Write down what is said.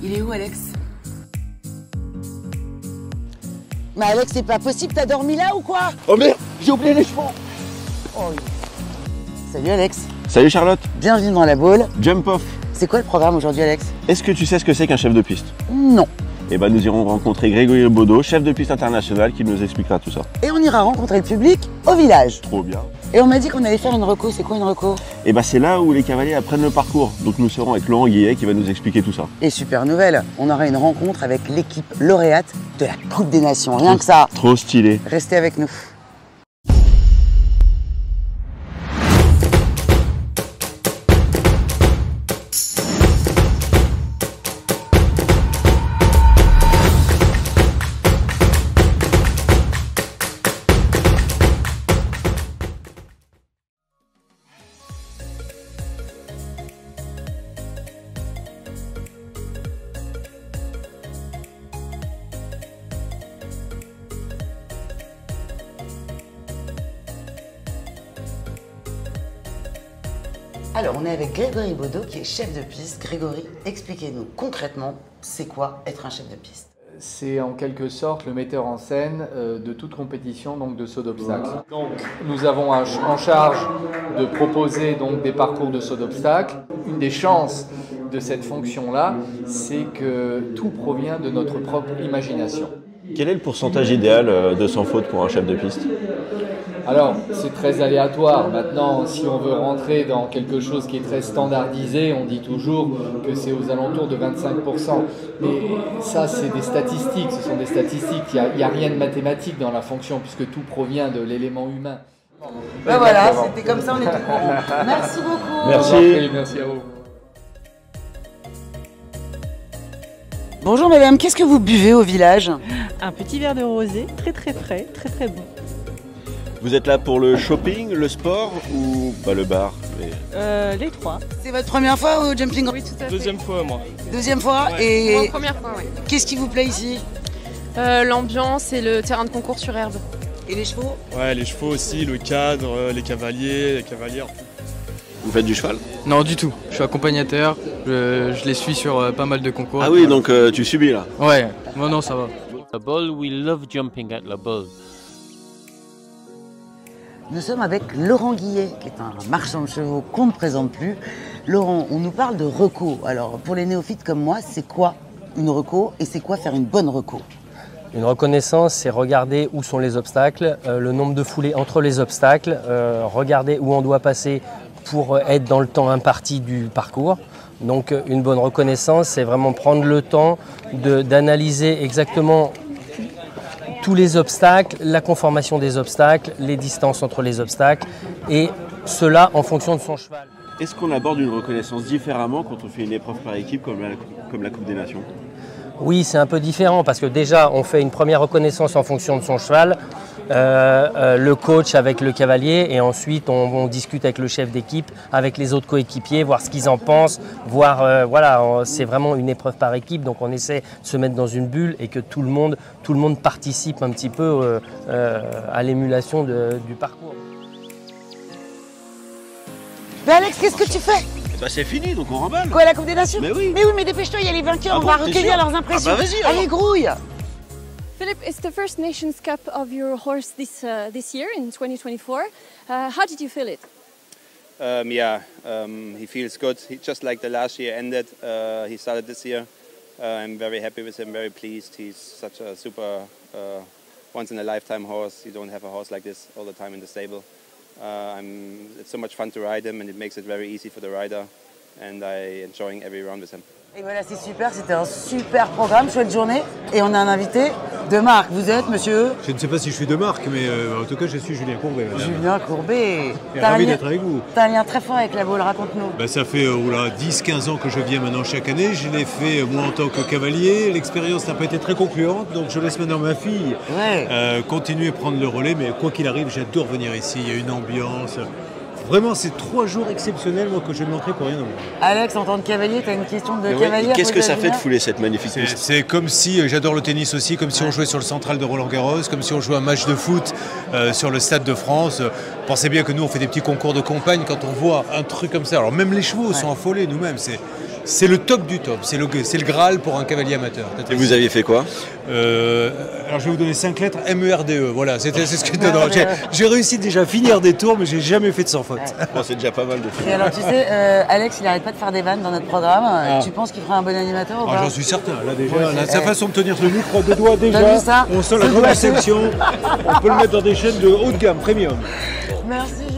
Il est où, Alex? Mais Alex, c'est pas possible, t'as dormi là ou quoi? Oh merde, j'ai oublié les chevaux. Oh. Salut Alex. Salut Charlotte. Bienvenue dans la boule. Jump off. C'est quoi le programme aujourd'hui, Alex? Est-ce que tu sais ce que c'est qu'un chef de piste? Non. Eh ben, nous irons rencontrer Grégory Baudot, chef de piste international, qui nous expliquera tout ça. Et on ira rencontrer le public au village. Trop bien. Et on m'a dit qu'on allait faire une reco. C'est quoi une reco? Eh ben, c'est là où les cavaliers apprennent le parcours. Donc nous serons avec Laurent Guillet qui va nous expliquer tout ça. Et super nouvelle, on aura une rencontre avec l'équipe lauréate de la Coupe des Nations. Rien que ça. Trop stylé. Restez avec nous. Alors, on est avec Grégory Baudot qui est chef de piste. Grégory, expliquez-nous concrètement, c'est quoi être un chef de piste? C'est en quelque sorte le metteur en scène de toute compétition donc de saut d'obstacle. Donc nous avons en charge de proposer donc des parcours de saut d'obstacle. Une des chances de cette fonction-là, c'est que tout provient de notre propre imagination. Quel est le pourcentage idéal de sans faute pour un chef de piste? Alors, c'est très aléatoire. Maintenant, si on veut rentrer dans quelque chose qui est très standardisé, on dit toujours que c'est aux alentours de 25%. Mais ça, c'est des statistiques, ce sont des statistiques. Il n'y a rien de mathématique dans la fonction, puisque tout provient de l'élément humain. Ben voilà, c'était comme ça, on est tout courant. Merci beaucoup. Merci. Merci à vous. Bonjour madame, qu'est-ce que vous buvez au village? Un petit verre de rosé, très frais, très bon. Vous êtes là pour le shopping, le sport ou le bar? Les trois. C'est votre première fois au jumping? Oui, tout à fait. Deuxième fois, moi. Deuxième fois? Ouais. Et Moi, première fois, oui. qu'est-ce qui vous plaît ici? L'ambiance et le terrain de concours sur herbe. Et les chevaux? Ouais, les chevaux aussi, le cadre, les cavalières. Vous faites du cheval? Non, du tout. Je suis accompagnateur. Je les suis sur pas mal de concours. Ah oui, donc tu subis là? Ouais, non, ça va. La Boule, we love jumping at La Boule. Nous sommes avec Laurent Guillet, qui est un marchand de chevaux qu'on ne présente plus. Laurent, on nous parle de reco. Alors, pour les néophytes comme moi, c'est quoi une reco et c'est quoi faire une bonne reco? Une reconnaissance, c'est regarder où sont les obstacles, le nombre de foulées entre les obstacles, regarder où on doit passer pour être dans le temps imparti du parcours. Donc une bonne reconnaissance, c'est vraiment prendre le temps d'analyser exactement tous les obstacles, la conformation des obstacles, les distances entre les obstacles, et cela en fonction de son cheval. Est-ce qu'on aborde une reconnaissance différemment quand on fait une épreuve par équipe comme la Coupe des Nations? Oui, c'est un peu différent parce que déjà on fait une première reconnaissance en fonction de son cheval, le coach avec le cavalier, et ensuite on discute avec le chef d'équipe, avec les autres coéquipiers, voir ce qu'ils en pensent, voir voilà, c'est vraiment une épreuve par équipe, donc on essaie de se mettre dans une bulle et que tout le monde participe un petit peu à l'émulation du parcours. Mais Alex, qu'est-ce que tu fais? Bah c'est fini, donc on remballe. Quoi, la Coupe des Nations? Mais oui. Mais dépêche-toi, il y a les vainqueurs, Ah on bon, va t'es recueillir sûr? leurs impressions. Ah bah vas-y, alors. Allez, grouille! Philip, it's the first Nations Cup of your horse this year in 2024. How did you feel it? He feels good. Just like the last year ended, he started this year. I'm very happy with him, very pleased. He's such a super once-in-a-lifetime horse. You don't have a horse like this all the time in the stable. It's so much fun to ride him, and it makes it very easy for the rider. And I'm enjoying every round with him. Et voilà, c'est super, c'était un super programme, chouette journée. Et on a un invité de marque. Vous êtes, monsieur? Je ne sais pas si je suis de marque, mais en tout cas, je suis Julien Courbet, madame. Julien Courbet. Ravi d'être avec vous. T'as un lien très fort avec la boule, raconte-nous. Ça fait 10-15 ans que je viens maintenant chaque année. Je l'ai fait, moi, en tant que cavalier. L'expérience n'a pas été très concluante, donc je laisse maintenant ma fille continuer à prendre le relais. Mais quoi qu'il arrive, j'adore venir ici. Il y a une ambiance Vraiment, c'est 3 jours exceptionnels, moi, que je ne manquerai pour rien au monde. Alex, en tant que cavalier, tu as une question de cavalier. Qu'est-ce que ça fait de fouler cette magnifique piste? C'est comme si, j'adore le tennis aussi, comme si on jouait sur le central de Roland-Garros, comme si on jouait un match de foot sur le Stade de France. Pensez bien que nous, on fait des petits concours de campagne quand on voit un truc comme ça. Alors même les chevaux sont affolés nous-mêmes. C'est le top du top, c'est le Graal pour un cavalier amateur. Et vous aviez fait quoi? Alors je vais vous donner 5 lettres, MERDE, voilà, c'est ce que j'ai réussi déjà à finir des tours, mais j'ai jamais fait de sans faute. Bon, c'est déjà pas mal de faire. Et alors tu sais, Alex, il arrête pas de faire des vannes dans notre programme. Tu penses qu'il fera un bon animateur ou pas? J'en suis certain, là déjà, sa façon de tenir le micro de doigts déjà, ça on sent la grande section, on peut le mettre dans des chaînes de haut de gamme, premium. Merci.